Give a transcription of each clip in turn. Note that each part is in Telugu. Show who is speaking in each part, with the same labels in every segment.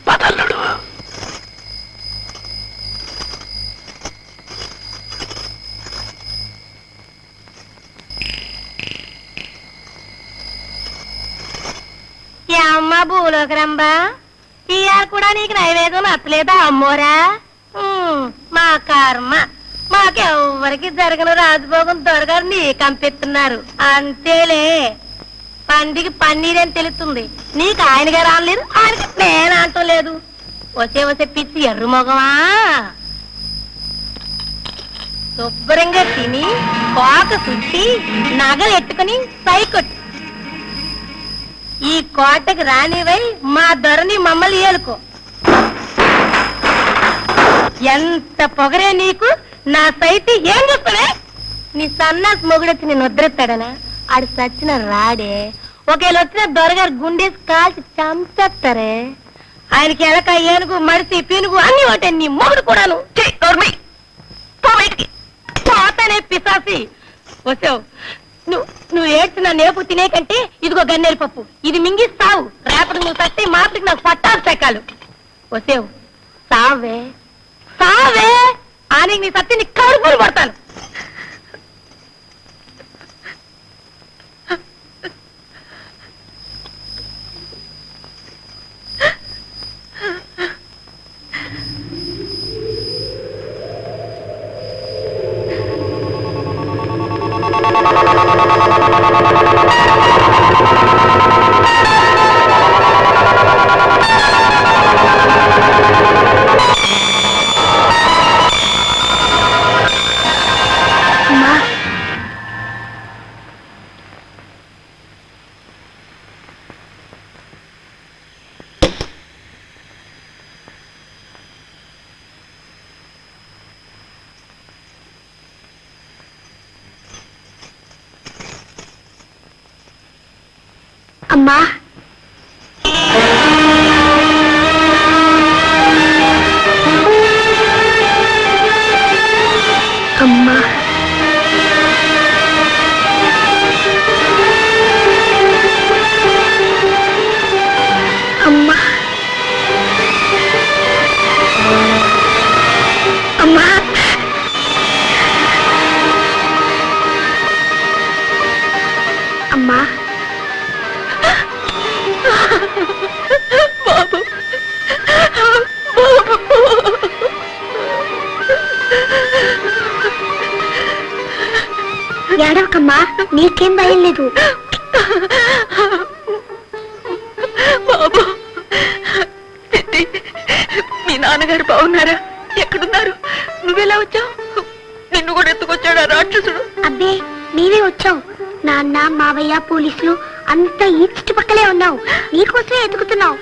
Speaker 1: పదల్లుడు
Speaker 2: అమ్మ భూలోకరంబా ఇవాళ కూడా నీకు నైవేద్యం నచ్చలేదా అమ్మోరా? మా కర్మ, మాకెవ్వరికి జరగని రాజభోగం దొరగారు నీ కంపిస్తున్నారు అంతేలే. పందికి పన్నీరని తెలుస్తుంది, నీకు ఆయన గారు అనలేదు, ఆయనకి నేను అంటం లేదు. వసే పిచ్చి ఎర్ర మొగమా, శుభ్రంగా తిని కోక చుట్టి నగలు ఎట్టుకుని సైకొట్టు. ఈ కోటకి రానివై మా దొరని మమ్మల్ని ఏలుకో. ఎంత పొగరే నీకు, నా సైతి ఏం చూస్తానే? నీ సన్నాస్ మొగుడొచ్చి నేను వదిలేస్తాడనా? ఆడు సచ్చిన రాడే, ఒకేళ్ళు వచ్చిన దొరగారు గుండేసి కాల్చి చంపేస్తారే. ఆయనకి ఎలక ఏనుగు మడిసి పీనుగు అన్ని ఒకటే, నీ మొగుడు కూడాను. పోతానే పిశాసి. వచ్చావు నువ్వు ఏడ్చిన నేపు తినే కంటే ఇదిగో గన్నేరు పప్పు, ఇది మింగిస్తావు. రేపటికి నువ్వు సత్తే మాపటికి నాకు పట్టాలు సెక్కాలు. వచ్చేవు సావే సావే అని నీ సత్తి నీ కడుపులు పడతాను. అమ్మా అమ్మా అమ్మా అమ్మా అమ్మా బాబు ఏడవకమ్మా, నీకేం భయం లేదు. బాబు మీ నాన్నగారు బాగున్నారా? ఎక్కడున్నారు? నువ్వెలా వచ్చావు? నిన్ను కూడా ఎత్తుకొచ్చాడా రాక్షసుడు? అబ్బే నీవే వచ్చావు. నాన్న మావయ్య పోలీసులు అంతా ఈ చుట్టుపక్కలే ఉన్నావు, నీకోసమే ఎదుగుతున్నావు.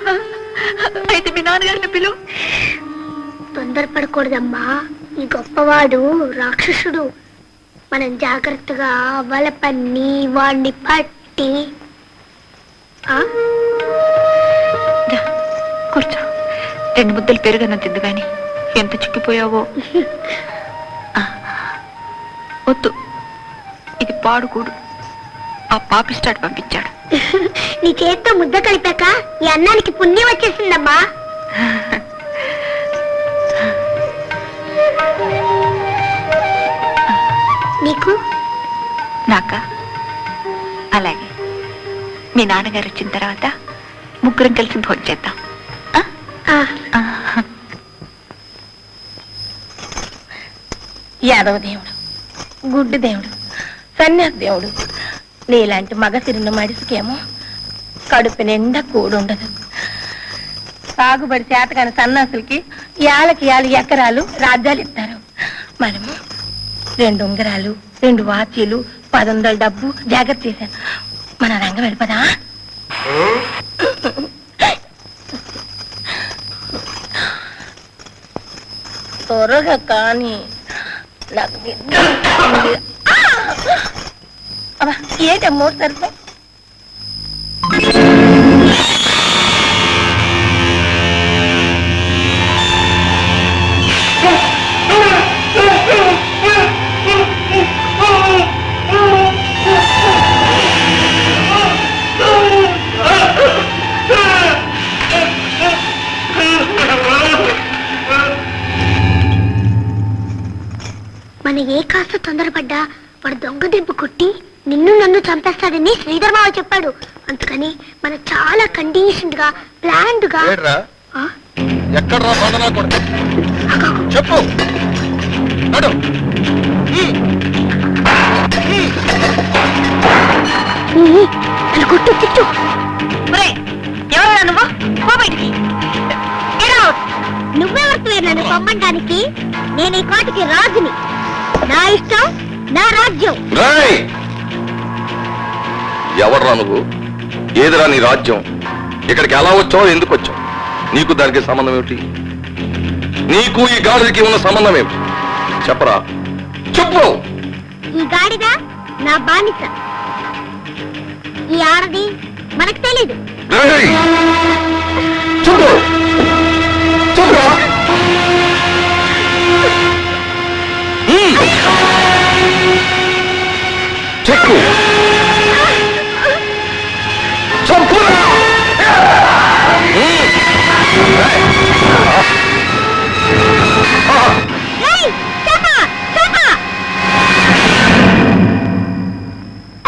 Speaker 2: అయితే మీ నాన్నగారిని పిలువు. తొందరపడకూడదమ్మా, ఈ గొప్పవాడు రాక్షసుడు. మనం జాగ్రత్తగా వల పన్ని వాడిని పట్టి.
Speaker 3: కూర్చో, 2 ముద్దలు పెరుగన్న తిందు గాని ఎంత చిక్కిపోయావో. వద్దు, ఇది పాడుకూడు, ఆ పాపిస్టాడు పంపించాడు.
Speaker 2: నీ చేత్తో ముద్ద కలిపాక ఈ అన్నానికి పుణ్యం వచ్చేసిందమ్మా. నీకు
Speaker 3: నాకా? అలాగే, మీ నాన్నగారు వచ్చిన తర్వాత ముగ్గురం కలిసి భోజనం చేద్దాం.
Speaker 2: యాదవ దేవుడు, గుడ్డు దేవుడు, సన్యాసి దేవుడు, నీలాంటి మగసిరిన మడిసికేమో కడుపు నిండా కూడుండదు. సాగుబడి చేతకాని సన్నాసులకి యాలకి 4 ఎకరాలు రాజ్యాలు ఇస్తారు. మనము 2 ఉంగరాలు, 2 వాచీలు, 10 డబ్బు జాగ్రత్త చేశాను. మన రంగం వెళ్ళిపోదా? త్వరగా కానీ నాకు ఏంటమ్మో సరిపో.
Speaker 1: మనం ఏ కాస్త తొందరపడ్డా వాడు దొంగ దెబ్బ కొట్టి నిన్ను నన్ను చంపేస్తాడని శ్రీధర్ మావ చెప్పాడు. అందుకని మనం చాలా కండిషన్డ్ గా ప్లాన్డ్ గా
Speaker 4: చెప్పు
Speaker 1: నన్ను కొట్టు తిట్టు.
Speaker 2: ఎవరు నువ్వు పో బయటికి.
Speaker 1: నువ్వెవరు నన్ను పొమ్మంటానికి? నేను ఈ కోటకి రాజుని. నా ఇష్టం, నా రాజ్యం.
Speaker 4: ఎవర్రా నువ్వు? ఏదిరా నీ రాజ్యం? ఇక్కడికి ఎలా వచ్చావు, ఎందుకు వచ్చావు? నీకు దానికి సంబంధం ఏమిటి? నీకు ఈ గాడిదకి ఉన్న సంబంధం ఏమిటి? చెప్పరా, చెప్పు.
Speaker 1: ఈ గాడిద నా బానిస. ఈ ఆడది మనకు తెలీదు.
Speaker 4: చెప్పు చెప్పు. చెప్పు చెప్పు.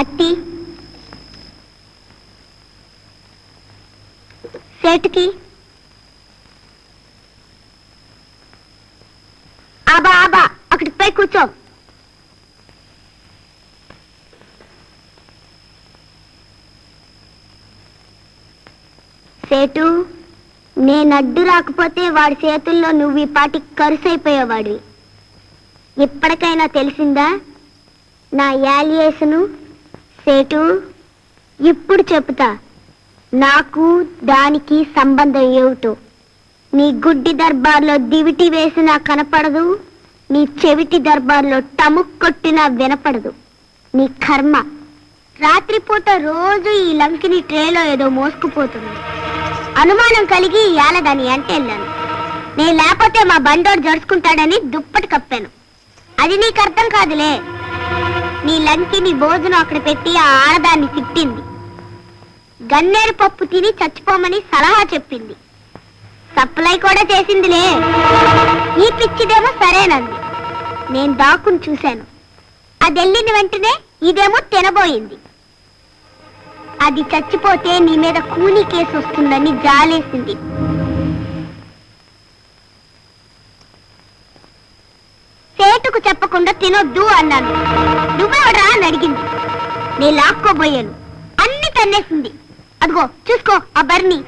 Speaker 1: అత్తి సేటుకి ఆబా ఆబా అక్కడికి పోయి కూర్చో. సేటు, నేనడ్డు రాకపోతే వాడి చేతుల్లో నువ్వు ఈ పాటికి కరుసైపోయేవాడివి. ఇప్పటికైనా తెలిసిందా నా యాలియేషను? సేటు, ఇప్పుడు చెప్తా నాకు దానికి సంబంధం ఏమిటో. నీ గుడ్డి దర్బార్లో దివిటి వేసినా కనపడదు, నీ చెవిటి దర్బార్లో టముక్ కొట్టినా వినపడదు. నీ కర్మ. రాత్రిపూట రోజు ఈ లంకిని ట్రేలో ఏదో మోసుకుపోతుంది. అనుమానం కలిగి ఇయాల దాని అంటే వెళ్ళాను. నేను లేకపోతే మా బండోడు జరుచుకుంటాడని దుప్పటి కప్పాను. అది నీకు అర్థం కాదులే. నీ లంకిని భోజనం అక్కడ పెట్టి ఆ ఆడదాన్ని తిట్టింది. గన్నేరు పప్పు తిని చచ్చిపోమని సలహా చెప్పింది. సప్లై కూడా చేసిందిలే. ఈ పిచ్చిదేమో సరేనంది. నేను దాక్కుని చూశాను. అది వెళ్ళిన వెంటనే ఇదేమో తినబోయింది. అది చచ్చిపోతే నీ మీద కూలీ కేసు వస్తుందని జాలేసింది. సేటుకు చెప్పకుండా తినొద్దు అన్నాను. నువ్వెవడా అని అడిగింది. నేను లాక్కోబోయాను. అన్ని తన్నేసింది. అదిగో చూసుకో ఆ బర్ని.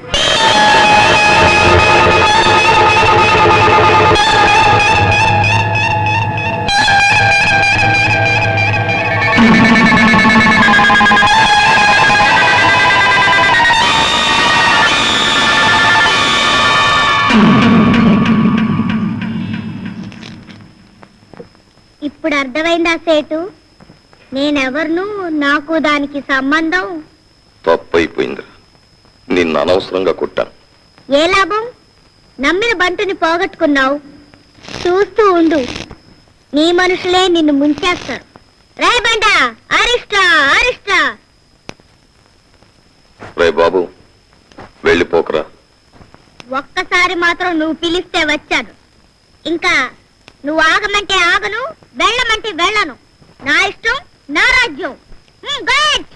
Speaker 1: ఇప్పుడు అర్థమైందా సేటు? నేనెవర్ను, నాకు దానికి సంబంధం?
Speaker 4: తప్పైపోయిందిరా, నిన్ను అనవసరంగా కొట్టాను.
Speaker 1: ఏ లాభం? నమ్మిన బంటుని పోగొట్టుకున్నావు. చూస్తూ ఉండు, నీ మనుషులే నిన్ను ముంచేస్తారు. రే బంట, అరిష్టా అరిష్టా.
Speaker 4: రే బాబు, వెళ్ళిపోకరా.
Speaker 1: ఒక్కసారి మాత్రం నువ్వు పిలిస్తే వచ్చాను. ఇంకా నువ్వు ఆగమంటే ఆగను, వెళ్ళమంటే వెళ్ళను. నా ఇష్టం, నా రాజ్యం. గుడ్.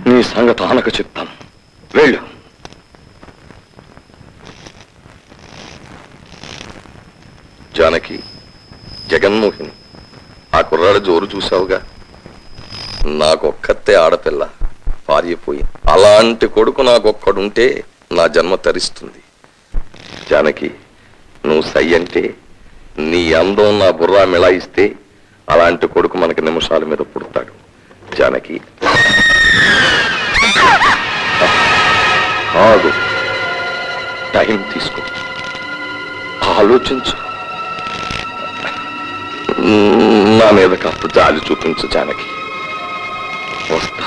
Speaker 4: నీ సంగతి ఆనక చెప్తాను, వెళ్ళు. జానకి, జగన్మోహిని, ఆ కుర్రాడు జోరు చూసావుగా. నాకొక్కతే ఆడపిల్ల, పారిపోయింది. అలాంటి కొడుకు నాకొక్కడుంటే నా జన్మ తరిస్తుంది. జానకి, నువ్వు సై అంటే, నీ అందం నా బుర్రా మిళాయిస్తే అలాంటి కొడుకు మనకి నిమిషాల మీద పుడతాడు. జానకి, ఆగు, టైం తీసుకో, ఆలోచించు, నా మీద కాస్త జాలి చూపించు జానకి. వస్తా.